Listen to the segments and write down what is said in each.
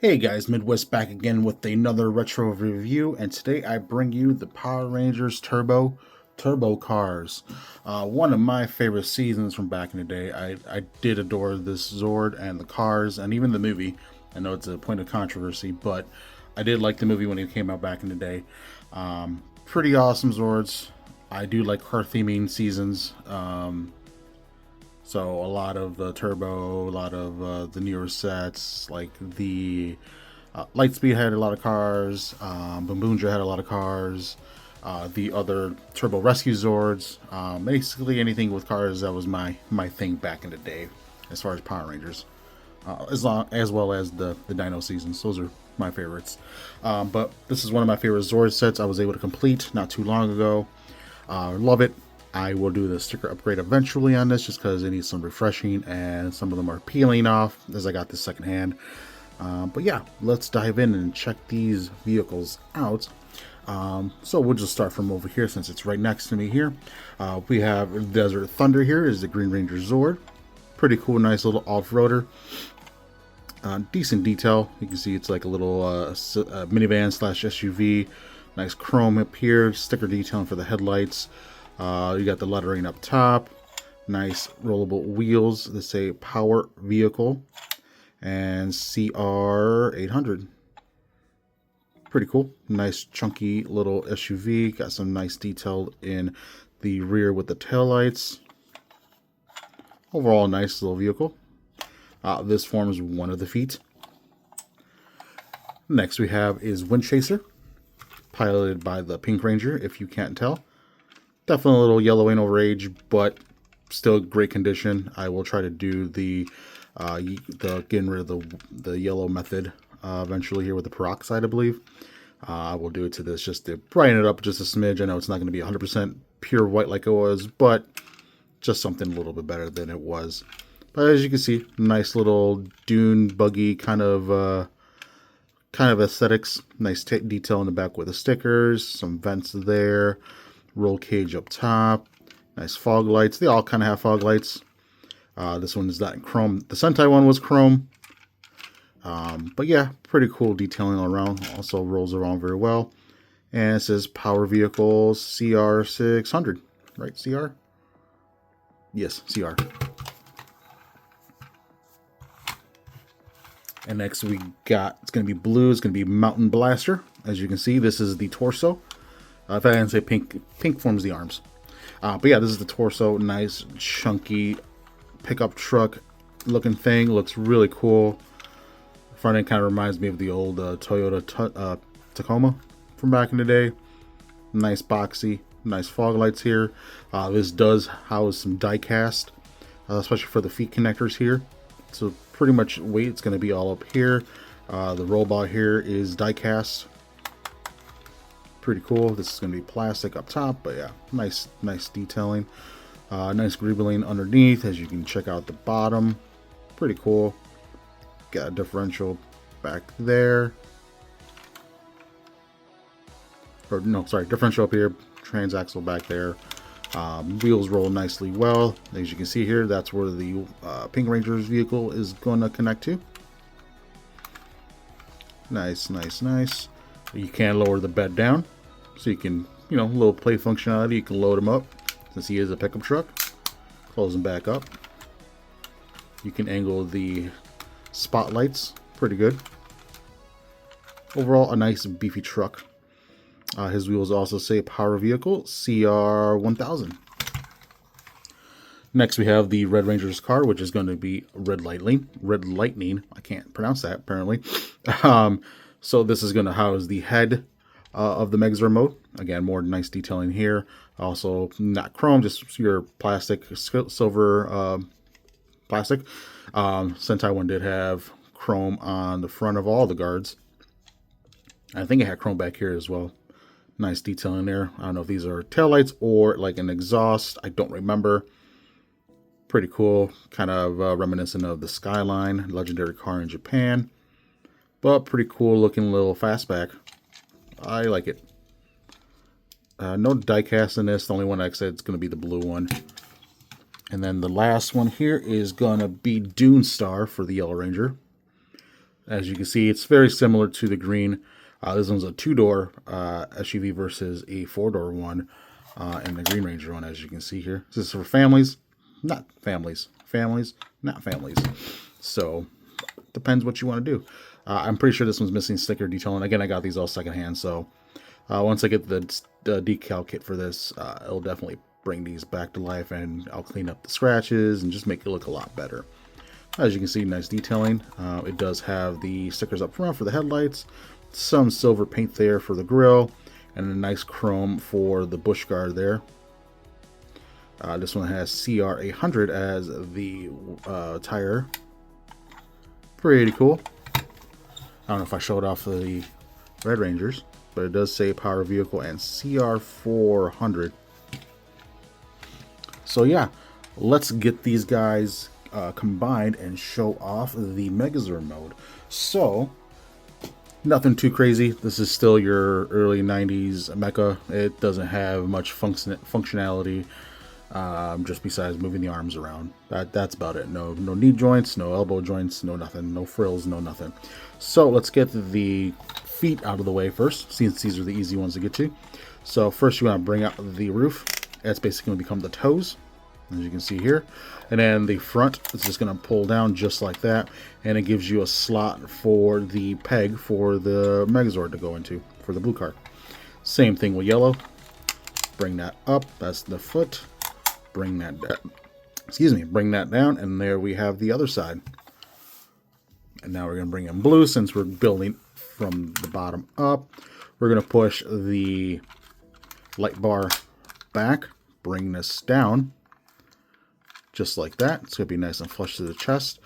Hey guys, Midwest back again with another retro review, and today I bring you the Power Rangers Turbo Cars. One of my favorite seasons from back in the day. I did adore this Zord and the cars and even the movie. I know it's a point of controversy, but I did like the movie when it came out back in the day. Pretty awesome Zords. I do like car theming seasons. So a lot of the Turbo, a lot of the newer sets, like the Lightspeed had a lot of cars, Boomboondra had a lot of cars, the other Turbo Rescue Zords, basically anything with cars that was my thing back in the day, as far as Power Rangers, as well as the Dino seasons. Those are my favorites. But this is one of my favorite Zord sets I was able to complete not too long ago. Love it. I will do the sticker upgrade eventually on this just because it needs some refreshing and some of them are peeling off as I got this secondhand. But yeah, let's dive in and check these vehicles out. So we'll just start from over here since it's right next to me here. We have Desert Thunder here is the Green Ranger Zord. Pretty cool, nice little off-roader. Decent detail. You can see it's like a little minivan slash SUV. Nice chrome up here, sticker detailing for the headlights. You got the lettering up top, nice rollable wheels that say Power Vehicle, and CR 800. Pretty cool. Nice chunky little SUV. Got some nice detail in the rear with the taillights. Overall, nice little vehicle. This forms one of the feet. Next we have is Wind Chaser, piloted by the Pink Ranger, if you can't tell. Definitely a little yellowing over age, but still great condition. I will try to do the getting rid of the yellow method eventually here with the peroxide, I believe. I will do it to this just to brighten it up just a smidge. I know it's not going to be 100% pure white like it was, but just something a little bit better than it was. But as you can see, nice little dune buggy kind of aesthetics. Nice detail in the back with the stickers, some vents there. Roll cage up top, nice fog lights. They all kind of have fog lights. This one is not in chrome. The Sentai one was chrome. But yeah, pretty cool detailing all around. Also rolls around very well. And it says Power Vehicle CR 600. Right, CR? Yes, CR. And next we got, it's going to be blue. It's going to be Mountain Blaster. As you can see, this is the torso. If I didn't say pink, pink forms the arms. But yeah, this is the torso. Nice, chunky pickup truck looking thing. Looks really cool. Front end kind of reminds me of the old Toyota Tacoma from back in the day. Nice boxy. Nice fog lights here. This does house some die cast, especially for the feet connectors here. So pretty much weight, it's going to be all up here. The robot here is die cast. Pretty cool. This is going to be plastic up top, but yeah, nice detailing. Nice greebling underneath, as you can check out the bottom. Pretty cool. Got a differential back there. Or no, sorry, differential up here, transaxle back there. Wheels roll nicely well. As you can see here, that's where the Pink Ranger's vehicle is going to connect to. Nice. You can lower the bed down, so you can, a little play functionality. You can load him up, since he is a pickup truck. Close him back up. You can angle the spotlights pretty good. Overall, a nice beefy truck. His wheels also say Power Vehicle CR 1000. Next, we have the Red Ranger's car, which is going to be Red Lightning. I can't pronounce that, apparently. So this is going to house the head of the Megazord mode. Again, more nice detailing here. Also, not chrome, just your plastic, silver plastic. Sentai one did have chrome on the front of all the guards. I think it had chrome back here as well. Nice detailing there. I don't know if these are taillights or like an exhaust. I don't remember. Pretty cool. Kind of reminiscent of the Skyline, legendary car in Japan. But pretty cool looking little fastback. I like it. No diecast in this. The only one I said is going to be the blue one. And then the last one here is going to be Dune Star for the Yellow Ranger. As you can see, it's very similar to the green. This one's a 2-door SUV versus a 4-door one, and the Green Ranger one, as you can see here. This is for families, not families. Families, not families. So, depends what you want to do. I'm pretty sure this one's missing sticker detailing. Again, I got these all secondhand, so once I get the decal kit for this, it'll definitely bring these back to life, and I'll clean up the scratches and just make it look a lot better. As you can see, nice detailing. It does have the stickers up front for the headlights, some silver paint there for the grille, and a nice chrome for the bush guard there. This one has CR800 as the tire. Pretty cool. I don't know if I showed off the Red Rangers, but it does say Power Vehicle and CR400. So yeah, let's get these guys combined and show off the Megazord mode. So, nothing too crazy. This is still your early 90s mecha. It doesn't have much functionality. Just besides moving the arms around. That's about it. No knee joints, no elbow joints, no nothing, no frills, no nothing. So let's get the feet out of the way first, since these are the easy ones to get to. So first you want to bring out the roof. That's basically going to become the toes, as you can see here. And then the front is just going to pull down just like that, and it gives you a slot for the peg for the Megazord to go into, for the blue car. Same thing with yellow. Bring that up, that's the foot. Bring that down. Excuse me, bring that down, and there we have the other side. And now we're going to bring in blue, since we're building from the bottom up. We're going to push the light bar back, bring this down, just like that. It's going to be nice and flush to the chest.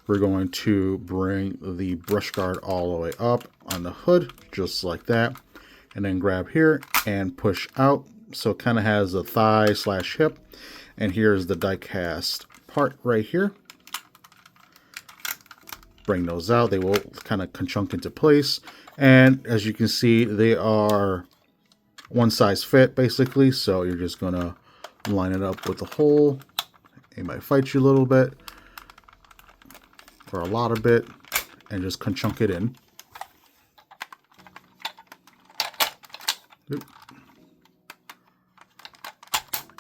We're going to bring the brush guard all the way up on the hood, just like that. And then grab here and push out. So it kind of has a thigh / hip. And here's the die-cast part right here. Bring those out. They will kind of conchunk into place. And as you can see, they are one size fit, basically. So you're just going to line it up with the hole. It might fight you a little bit, or a lot of bit, and just conchunk it in.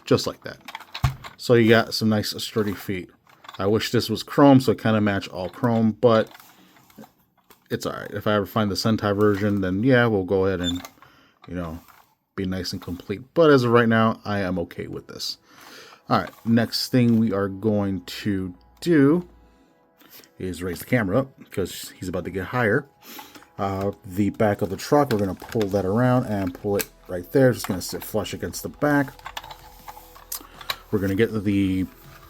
Just like that. So you got some nice sturdy feet. I wish this was chrome, so it kind of match all chrome, but it's alright. If I ever find the Sentai version, then yeah, we'll go ahead and, you know, be nice and complete. But as of right now, I am okay with this. Alright, next thing we are going to do is raise the camera up, because he's about to get higher. The back of the truck, we're going to pull that around and pull it right there. Just going to sit flush against the back. We're going to get the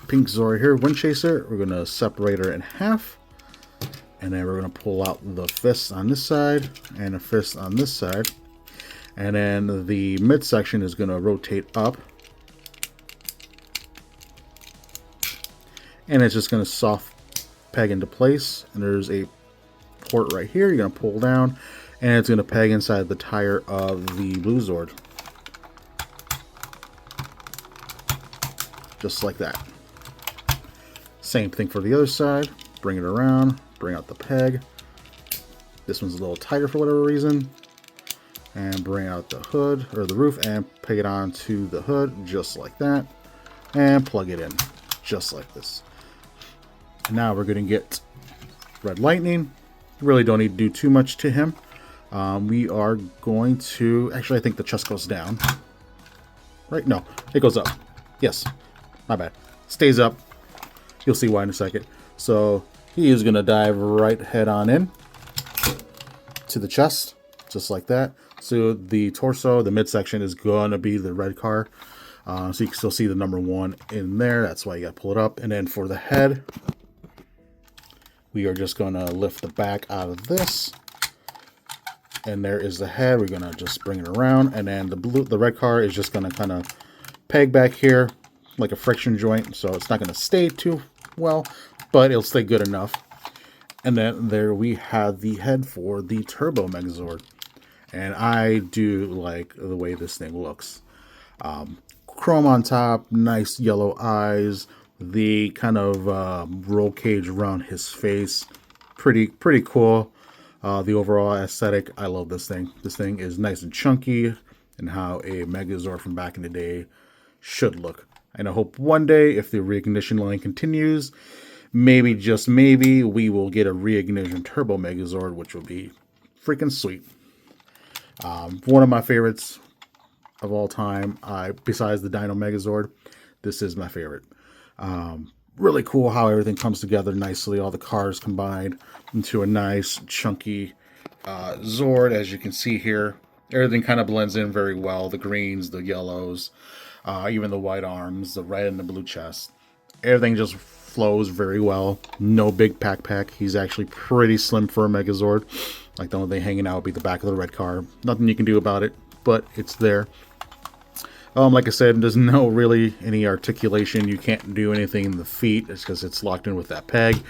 pink Zord here, Wind Chaser. We're going to separate her in half. And then we're going to pull out the fist on this side and a fist on this side. And then the midsection is going to rotate up. And it's just going to soft peg into place. And there's a port right here. You're going to pull down. And it's going to peg inside the tire of the blue Zord. Just like that. Same thing for the other side. Bring it around, bring out the peg. This one's a little tighter for whatever reason. And bring out the hood, or the roof, and peg it onto the hood, just like that. And plug it in, just like this. And now we're going to get Red Lightning. Really don't need to do too much to him. We are going to... Actually, I think the chest goes down. Right? No, it goes up. Yes. My bad. Stays up. You'll see why in a second. So he is going to dive right head on in to the chest, just like that. So the torso, the midsection is going to be the red car. So you can still see the number 1 in there. That's why you got to pull it up. And then for the head, we are just going to lift the back out of this. And there is the head. We're going to just bring it around. And then the red car is just going to kind of peg back here like a friction joint, so it's not going to stay too well, but it'll stay good enough. And then there we have the head for the Turbo Megazord, and I do like the way this thing looks. Chrome on top, nice yellow eyes, the kind of roll cage around his face, pretty cool. The overall aesthetic, I love this thing. This thing is nice and chunky, and how a Megazord from back in the day should look. And I hope one day, if the reignition line continues, maybe, just maybe, we will get a reignition Turbo Megazord, which will be freaking sweet. One of my favorites of all time, besides the Dino Megazord, this is my favorite. Really cool how everything comes together nicely. All the cars combined into a nice, chunky Zord, as you can see here. Everything kind of blends in very well. The greens, the yellows, even the white arms, the red and the blue chest. Everything just flows very well. No big pack. He's actually pretty slim for a Megazord. Like, the only thing hanging out would be the back of the red car. Nothing you can do about it, but it's there. Like I said, there's no really any articulation. You can't do anything in the feet. It's because it's locked in with that peg.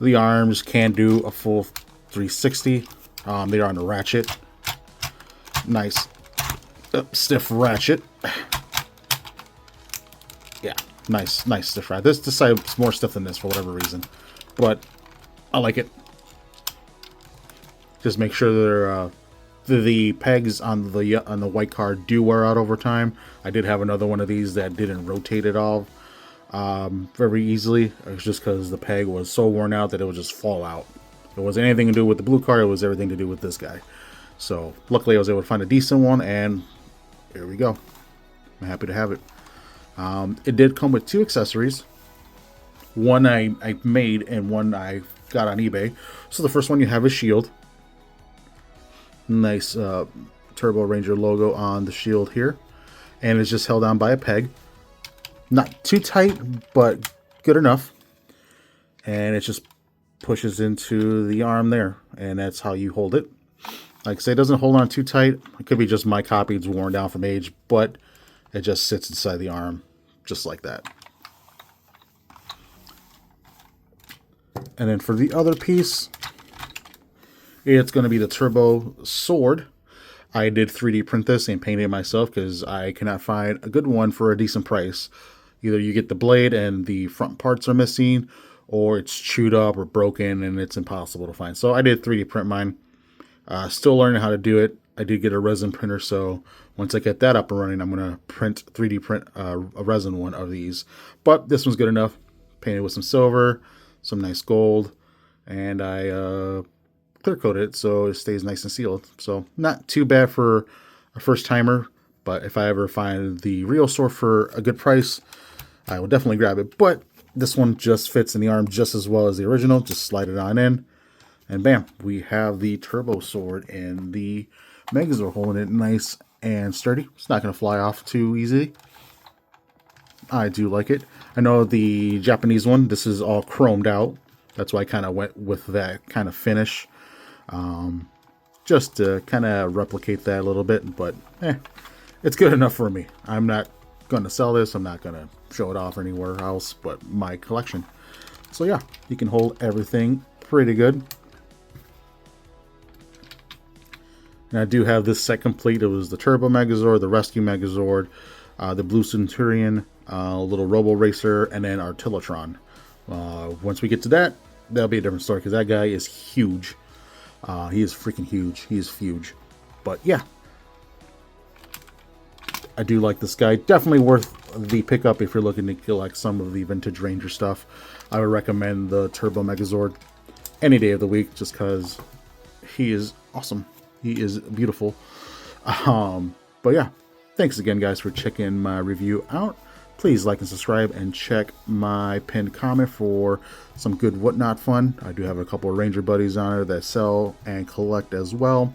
The arms can do a full 360. They are on the ratchet. Nice stiff ratchet. Yeah, nice stiff ratchet. This side's more stiff than this for whatever reason, but I like it. Just make sure the pegs on the white car do wear out over time. I did have another one of these that didn't rotate at all very easily. It was just because the peg was so worn out that it would just fall out. It wasn't anything to do with the blue car. It was everything to do with this guy. So luckily I was able to find a decent one, and here we go. I'm happy to have it. It did come with 2 accessories. One I made and one I got on eBay. So the first one you have a shield. Nice Turbo Ranger logo on the shield here, and it's just held on by a peg. Not too tight, but good enough. And it just pushes into the arm there, and that's how you hold it. Like I say, it doesn't hold on too tight. It could be just my copy, it's worn down from age, but it just sits inside the arm just like that. And then for the other piece, it's going to be the Turbo Sword. I did 3D print this and paint it myself because I cannot find a good one for a decent price. Either you get the blade and the front parts are missing, or it's chewed up or broken and it's impossible to find. So I did 3D print mine. Still learning how to do it. I did get a resin printer, so once I get that up and running, I'm going to 3D print a resin one of these. But this one's good enough. Painted with some silver, some nice gold, and I clear coat it so it stays nice and sealed. So not too bad for a first timer, but if I ever find the real sword for a good price, I will definitely grab it. But this one just fits in the arm just as well as the original. Just slide it on in, and bam, we have the Turbo Sword and the Megazord holding it nice and sturdy. It's not going to fly off too easy. I do like it. I know the Japanese one, this is all chromed out. That's why I kind of went with that kind of finish. Just to kind of replicate that a little bit, but it's good enough for me. I'm not going to sell this. I'm not going to show it off anywhere else but my collection. So yeah, you can hold everything pretty good. And I do have this set complete. It was the Turbo Megazord, the Rescue Megazord, the Blue Centurion, little Robo Racer, and then Artillotron. Once we get to that, that'll be a different story because that guy is huge. He is freaking huge. He is huge. But yeah, I do like this guy. Definitely worth the pickup if you're looking to collect some of the vintage Ranger stuff. I would recommend the Turbo Megazord any day of the week just because he is awesome. He is beautiful. But yeah, thanks again, guys, for checking my review out. Please like and subscribe and check my pinned comment for some good whatnot fun. I do have a couple of Ranger buddies on there that sell and collect as well.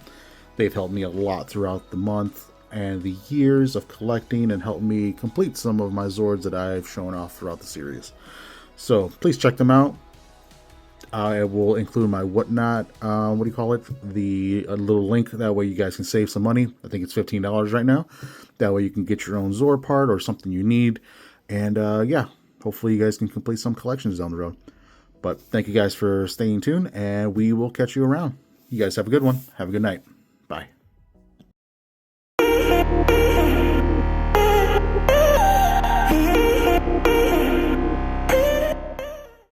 They've helped me a lot throughout the month and the years of collecting and helped me complete some of my Zords that I've shown off throughout the series. So please check them out. I will include my whatnot, what do you call it? A little link. That way you guys can save some money. I think it's $15 right now. That way you can get your own Zord part or something you need. And yeah, hopefully you guys can complete some collections down the road. But thank you guys for staying tuned, and we will catch you around. You guys have a good one. Have a good night. Bye.